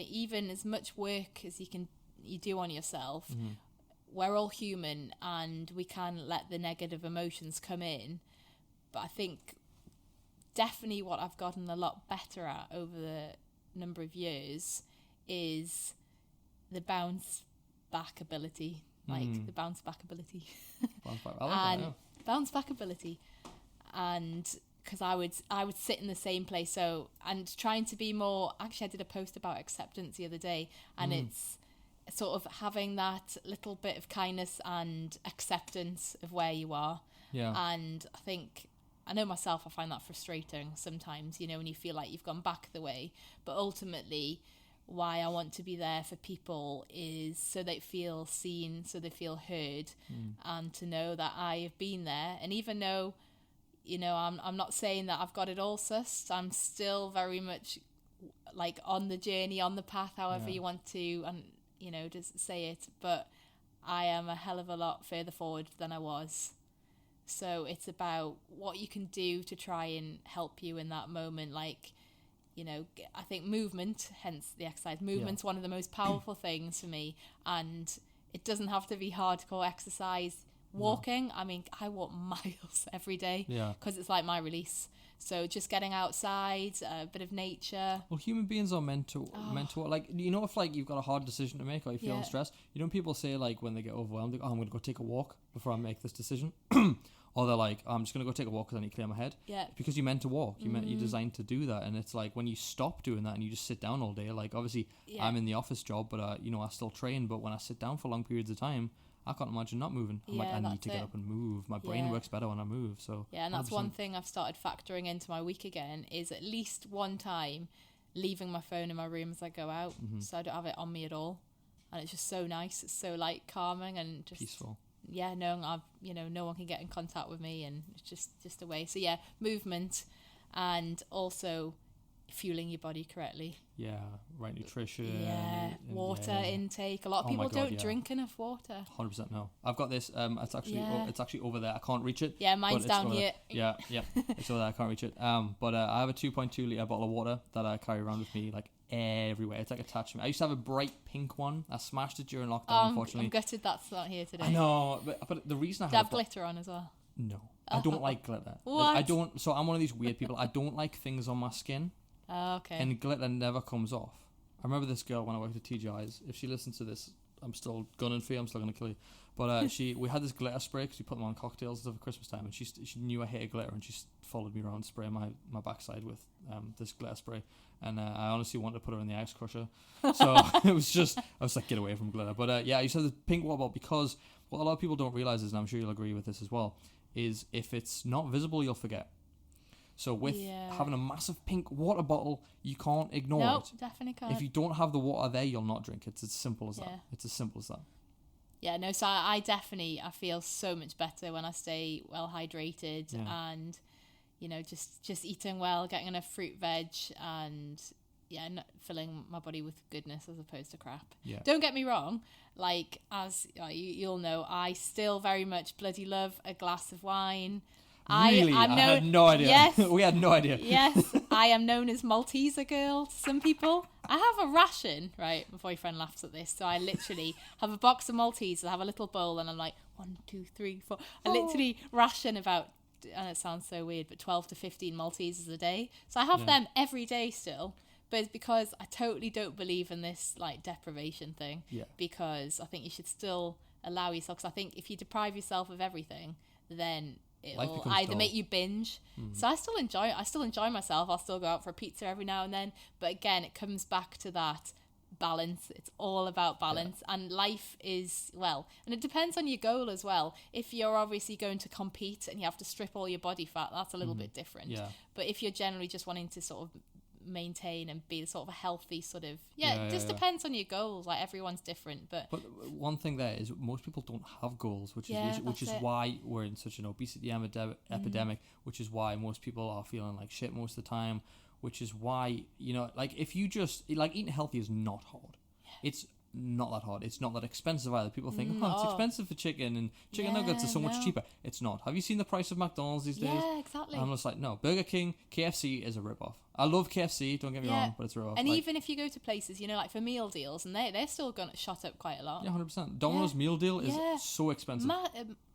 think even as much work as you do on yourself, we're all human and we can let the negative emotions come in. But I think definitely what I've gotten a lot better at over the number of years is the bounce back ability. The bounce back ability. Bounce back ability. And because I would sit in the same place, and trying to be more, actually I did a post about acceptance the other day, and it's sort of having that little bit of kindness and acceptance of where you are. And I know myself, I find that frustrating sometimes, when you feel like you've gone back the way, but ultimately why I want to be there for people is so they feel seen, so they feel heard, and to know that I have been there. And even though I'm not saying that I've got it all sussed, I'm still very much like on the journey, on the path, however you want to, and just say it, but I am a hell of a lot further forward than I was. So it's about what you can do to try and help you in that moment. Like, I think movement, hence the exercise, movement's one of the most powerful things for me. And it doesn't have to be hardcore exercise. Walking, I mean, I walk miles every day because it's like my release. So just getting outside, a bit of nature. Well, human beings are meant to like, if like you've got a hard decision to make or you're feeling stressed, people say like when they get overwhelmed, like, I'm going to go take a walk before I make this decision. Or they're like, I'm just going to go take a walk because I need to clear my head. Yeah. Because you're meant to walk. You're designed to do that. And it's like when you stop doing that and you just sit down all day, like obviously I'm in the office job, but I still train. But when I sit down for long periods of time, I can't imagine not moving. I'm I need to get up and move. My brain works better when I move. So and that's 100%. One thing I've started factoring into my week again is at least one time leaving my phone in my room as I go out, so I don't have it on me at all. And it's just so nice. It's so like calming and just peaceful. Yeah, knowing no one can get in contact with me, and it's just a way. So movement, and also fueling your body correctly. Yeah, right nutrition. Yeah, water intake. A lot of people don't drink enough water. 100% no. I've got this. It's actually over there. I can't reach it. Yeah, mine's down here. Yeah, it's over there. I can't reach it. But I have a 2.2 litre bottle of water that I carry around with me like everywhere. It's like attached to me. I used to have a bright pink one. I smashed it during lockdown, unfortunately. I'm gutted that's not here today. I know, but the reason I have glitter on as well. No, I don't like glitter. What? I don't. So I'm one of these weird people. I don't like things on my skin. Oh, okay. And glitter never comes off. I remember this girl when I worked at TGI's. If she listens to this, I'm still gunning for you. I'm still gonna kill you. But we had this glitter spray because we put them on cocktails over Christmas time, and she knew I hated glitter, and she followed me around spraying my backside with this glitter spray. And I honestly wanted to put her in the ice crusher. So it was just, I was like, get away from glitter. But I used to have the pink water bottle because what a lot of people don't realize is, and I'm sure you'll agree with this as well, is if it's not visible, you'll forget. So with having a massive pink water bottle, you can't ignore it. No, definitely can't. If you don't have the water there, you'll not drink. It's as simple as that. It's as simple as that. Yeah, no, so I definitely, I feel so much better when I stay well hydrated and, just eating well, getting enough fruit, veg, and, not filling my body with goodness as opposed to crap. Yeah. Don't get me wrong, like, as you'll know, I still very much bloody love a glass of wine. Really? I had no idea. Yes. We had no idea. Yes. I am known as Malteser girl to some people. I have a ration, right? My boyfriend laughs at this. So I literally have a box of Maltesers. I have a little bowl and I'm like, 1, 2, 3, 4. I literally ration about, and it sounds so weird, but 12 to 15 Maltesers a day. So I have them every day still. But it's because I totally don't believe in this like deprivation thing. Yeah. Because I think you should still allow yourself. Because I think if you deprive yourself of everything, then it'll either make you binge. So I still enjoy myself. I'll still go out for a pizza every now and then, but again it comes back to that balance. It's all about balance. And life is, and it depends on your goal as well. If you're obviously going to compete and you have to strip all your body fat, that's a little bit different. But if you're generally just wanting to sort of maintain and be sort of a healthy sort of it just depends on your goals. Like everyone's different, but one thing there is most people don't have goals, which is why we're in such an obesity epidemic, which is why most people are feeling like shit most of the time, which is why like if you just like eating healthy is not hard. It's not that hard. It's not that expensive either. People think, it's expensive for chicken, and chicken nuggets are so much cheaper. It's not. Have you seen the price of McDonald's these days? Yeah, exactly. I'm just like, no. Burger King, KFC is a rip-off. I love KFC, don't get me wrong, but it's raw. And even if you go to places, you know, like for meal deals, and they're still gonna shot up quite a lot. Yeah, 100%. Domino's meal deal is so expensive.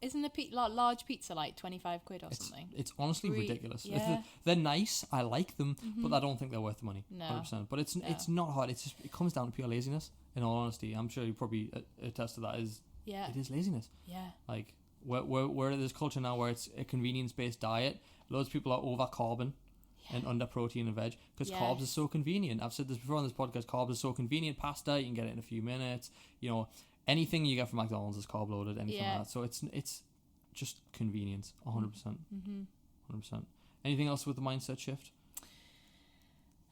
Isn't a large pizza like 25 quid or something? It's honestly ridiculous. They're nice, I like them, but I don't think they're worth the money. No. 100%. But it's not hard. It's just, it comes down to pure laziness, in all honesty. I'm sure you probably attest to that. It is laziness. Yeah. Like, where there's culture now where it's a convenience-based diet, loads of people are over carbon and under protein and veg because carbs are so convenient. I've said this before on this podcast. Carbs are so convenient. Pasta, you can get it in a few minutes. You know, anything you get from McDonald's is carb loaded. Anything like that. So it's just convenience. 100%. 100%. Anything else with the mindset shift?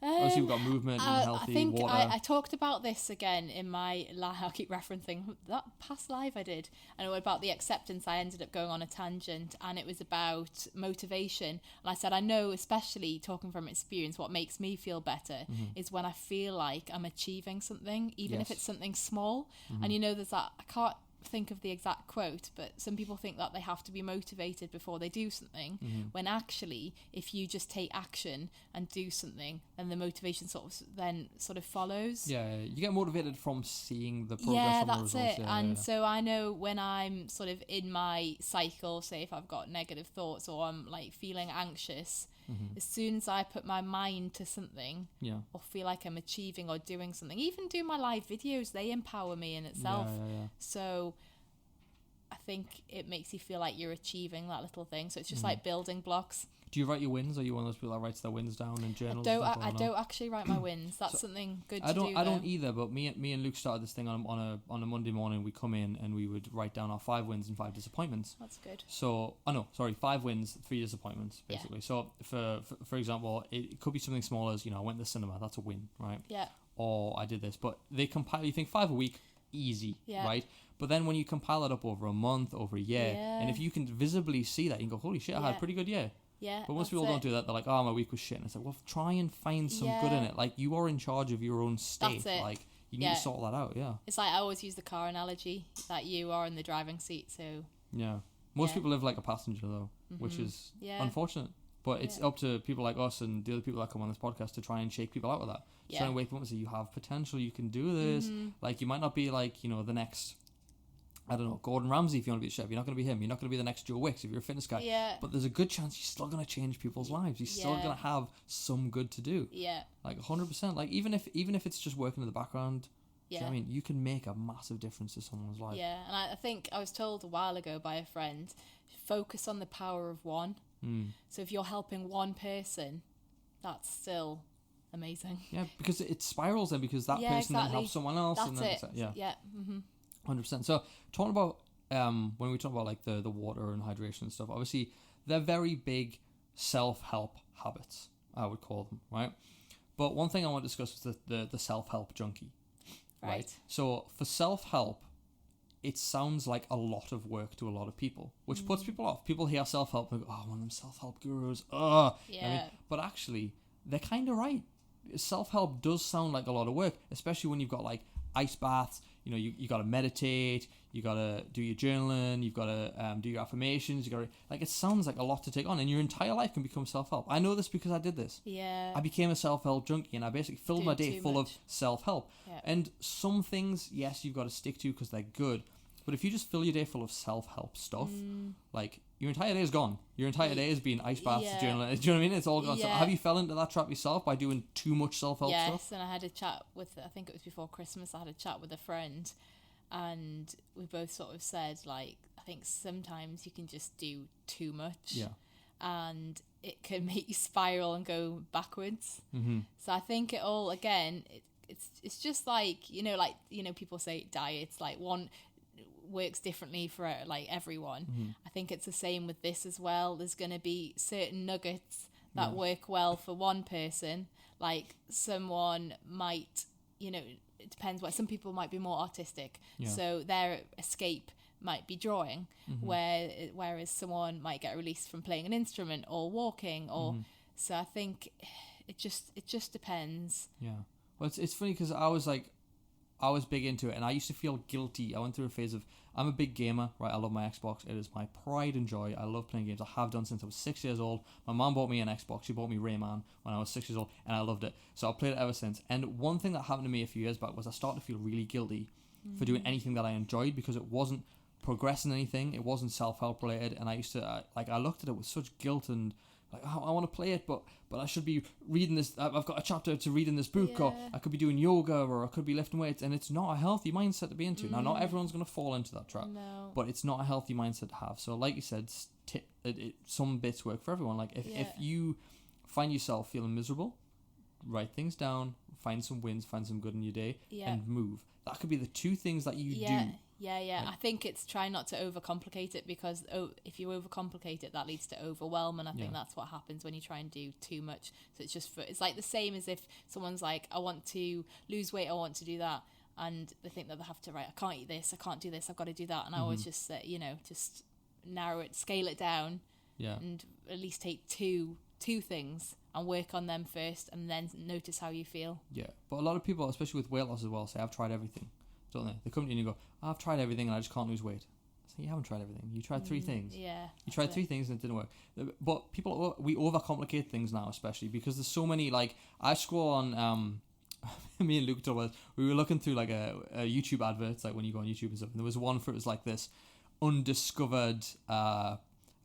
Obviously, we've got movement and healthy I think water. I talked about this again in my live. I'll keep referencing that past live I did. And about the acceptance, I ended up going on a tangent, and it was about motivation. And I said, I know, especially talking from experience, what makes me feel better is when I feel like I'm achieving something, even if it's something small. And you know, there's that, I can't think of the exact quote, but some people think that they have to be motivated before they do something, when actually if you just take action and do something, then the motivation sort of follows. You get motivated from seeing the progress on the results. So I know when I'm sort of in my cycle, say if I've got negative thoughts or I'm like feeling anxious, as soon as I put my mind to something or feel like I'm achieving or doing something, even do my live videos, they empower me in itself. So I think it makes you feel like you're achieving that little thing. So it's just like building blocks. Do you write your wins? Are you one of those people that writes their wins down in journals? I don't actually write my wins. That's something good to do. I don't either. But me and Luke started this thing on a Monday morning. We come in and we would write down our 5 wins and 5 disappointments. That's good. So 5 wins, 3 disappointments, basically. So for example, it could be something small as, you know, I went to the cinema. That's a win, right? Yeah. Or I did this, but they compile. You think 5 a week, easy, right? But then when you compile it up over a month, over a year, and if you can visibly see that, you can go, holy shit, I had a pretty good year. Yeah, but most people don't do that. They're like, oh, my week was shit. And it's like, well, try and find some good in it. Like, you are in charge of your own state. Like, you need to sort that out, It's like, I always use the car analogy, that you are in the driving seat, so... Yeah. Most people live like a passenger, though, which is unfortunate. But it's up to people like us and the other people that come on this podcast to try and shake people out with that. Try and wake them up and say, you have potential, you can do this. Like, you might not be like, you know, the next... I don't know, Gordon Ramsay if you want to be a chef. You're not going to be him. You're not going to be the next Joe Wicks if you're a fitness guy. Yeah. But there's a good chance you're still going to change people's lives. You're still going to have some good to do. Yeah. Like 100%. Like even if it's just working in the background, do you know what I mean? You can make a massive difference to someone's life. Yeah. And I think I was told a while ago by a friend, focus on the power of one. So if you're helping one person, that's still amazing. Yeah, because it spirals then because that person then helps someone else. That's and then it. Yeah. 100%. So talking about when we talk about like the water and hydration and stuff, obviously they're very big self-help habits, I would call them, right? But one thing I want to discuss is the self-help junkie, right? So for self-help, it sounds like a lot of work to a lot of people, which puts people off. People hear self-help and go, oh, one of them self-help gurus. Yeah. You know what I mean? But actually, they're kind of right. Self-help does sound like a lot of work, especially when you've got like ice baths. You know, you got to meditate, you got to do your journaling, you've got to do your affirmations, you got to, like, it sounds like a lot to take on, and your entire life can become self-help. I know this because I did this. Yeah. I became a self-help junkie, and I basically filled my day full of self-help. Yeah. And some things, yes, you've got to stick to because they're good, but if you just fill your day full of self-help stuff, like, your entire day is gone. Your entire day has been ice baths, journaling. Do you know what I mean? It's all gone. So have you fell into that trap yourself by doing too much self-help stuff? Yes, and I had a chat with, I think it was before Christmas, I had a chat with a friend, and we both sort of said, like, I think sometimes you can just do too much. Yeah. And it can make you spiral and go backwards. So I think it all, again, it's just like, people say diets, like one works differently for like everyone. I think it's the same with this as well. There's going to be certain nuggets that work well for one person. Like someone might, it depends what, some people might be more artistic. So their escape might be drawing, whereas someone might get released from playing an instrument or walking or so I think it just depends. Yeah. Well, it's funny because I was like, I was big into it, and I used to feel guilty. I went through a phase of, I'm a big gamer, right? I love my Xbox. It is my pride and joy. I love playing games. I have done since I was 6 years old. My mom bought me an Xbox. She bought me Rayman when I was 6 years old, and I loved it. So I've played it ever since. And one thing that happened to me a few years back was I started to feel really guilty for doing anything that I enjoyed, because it wasn't progressing anything. It wasn't self-help related, and I used to I looked at it with such guilt and like, oh, I want to play it, but I should be reading this. I've got a chapter to read in this book, or I could be doing yoga, or I could be lifting weights, and it's not a healthy mindset to be into. Now, not everyone's going to fall into that trap, but it's not a healthy mindset to have. So, like you said, some bits work for everyone. Like if you find yourself feeling miserable, write things down, find some wins, find some good in your day, and move. That could be the two things that you do. Yeah. I think it's try not to overcomplicate it, because if you overcomplicate it, that leads to overwhelm, and I think that's what happens when you try and do too much. So it's like the same as if someone's like, I want to lose weight, I want to do that, and they think that they have to, right, I can't eat this, I can't do this, I've got to do that, and I always just say, just narrow it, scale it down, and at least take two things and work on them first, and then notice how you feel. Yeah, but a lot of people, especially with weight loss as well, say, I've tried everything. Don't they? They come to you and you go, I've tried everything and I just can't lose weight. So you haven't tried everything. You tried 3 things. Yeah. You tried 3 things and it didn't work. But people, we overcomplicate things now, especially because there's so many, like, I scroll on, me and Luke talked about, we were looking through like a YouTube adverts, like when you go on YouTube and stuff, and there was one for, it was like this undiscovered,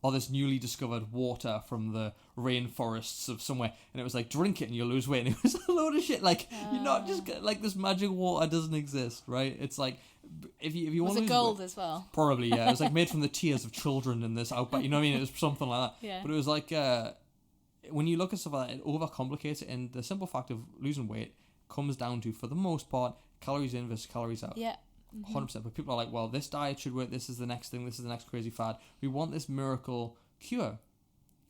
or this newly discovered water from the rainforests of somewhere, and it was like, drink it and you'll lose weight, and it was a load of shit, like, you're not just like, this magic water doesn't exist, right? It's like, if you want to lose gold weight, as well? Probably, yeah. It was like made from the tears of children in this outback, you know what I mean? It was something like that. Yeah. But it was like, when you look at stuff like that, it overcomplicates it, and the simple fact of losing weight comes down to, for the most part, calories in versus calories out. Yeah. 100%. But people are like, well, this diet should work, this is the next thing, this is the next crazy fad. We want this miracle cure,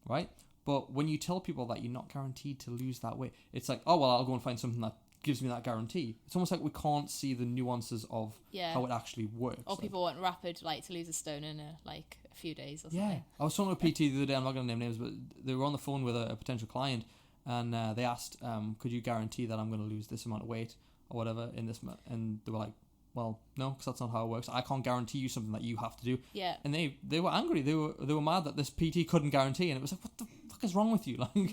right? But when you tell people that you're not guaranteed to lose that weight, it's like, oh, well, I'll go and find something that gives me that guarantee. It's almost like we can't see the nuances of how it actually works. Or people want rapid, like, to lose a stone in a few days or something. Yeah. I was talking to a PT the other day, I'm not going to name names, but they were on the phone with a potential client, and they asked, could you guarantee that I'm going to lose this amount of weight or whatever in this and they were like, well, no, because that's not how it works. I can't guarantee you something that you have to do. Yeah. And they were angry. They were mad that this PT couldn't guarantee, and it was like, what the fuck is wrong with you? Like,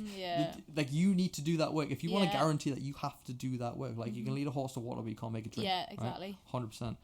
like, you need to do that work. If you want to guarantee that, you have to do that work. Like, you can lead a horse to water, but you can't make it drink. Yeah, exactly. Right? 100%.